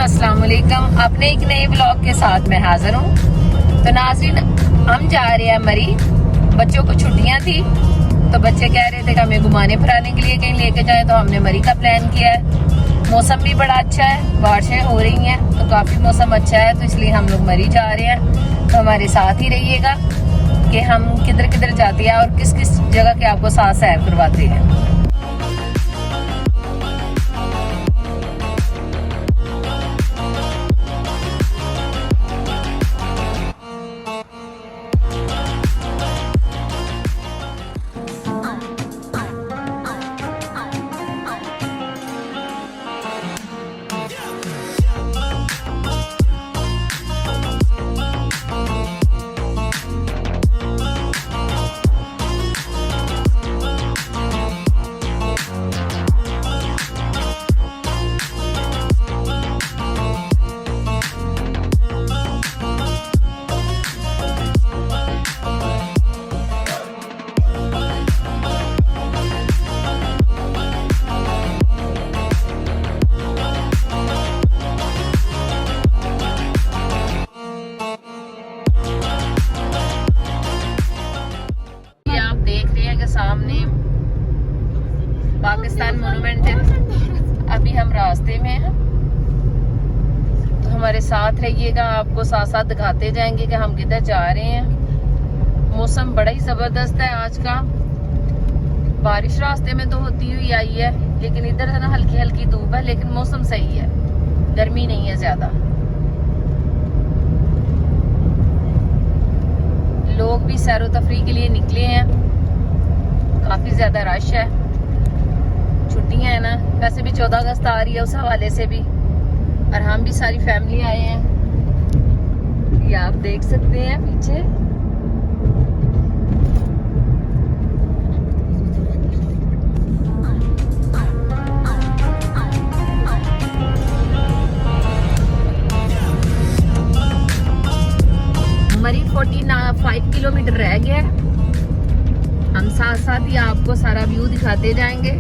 अस्सलाम वालेकुम। अपने एक नए ब्लॉग के साथ मैं हाजिर हूँ। तो नाज़रीन, हम जा रहे हैं मरी। बच्चों को छुट्टियां थी तो बच्चे कह रहे थे कि हमें घुमाने फिराने के लिए कहीं लेके जाए, तो हमने मरी का प्लान किया है। मौसम भी बड़ा अच्छा है, बारिशें हो रही हैं तो काफ़ी मौसम अच्छा है, तो इसलिए हम लोग मरी जा रहे हैं। तो हमारे साथ ही रहिएगा कि हम किधर किधर जाते हैं और किस किस जगह के आपको साथ सैर करवाते हैं। सामने पाकिस्तान मोनूमेंट है। अभी हम रास्ते में हैं, तो हमारे साथ रहिएगा, आपको साथ साथ दिखाते जाएंगे कि हम किधर जा रहे हैं। मौसम बड़ा ही जबरदस्त है आज का। बारिश रास्ते में तो होती हुई आई है, लेकिन इधर है ना हल्की हल्की धूप है, लेकिन मौसम सही है, गर्मी नहीं है ज्यादा। लोग भी सैरो तफरीह के लिए निकले हैं, काफी ज्यादा रश है, छुट्टियां है ना। वैसे भी 14 अगस्त आ रही है, उस हवाले से भी, और हम भी सारी फैमिली आए हैं। ये आप देख सकते हैं पीछे। मरी 45 किलोमीटर रह गया है। हम साथ साथ ही आपको सारा व्यू दिखाते जाएंगे।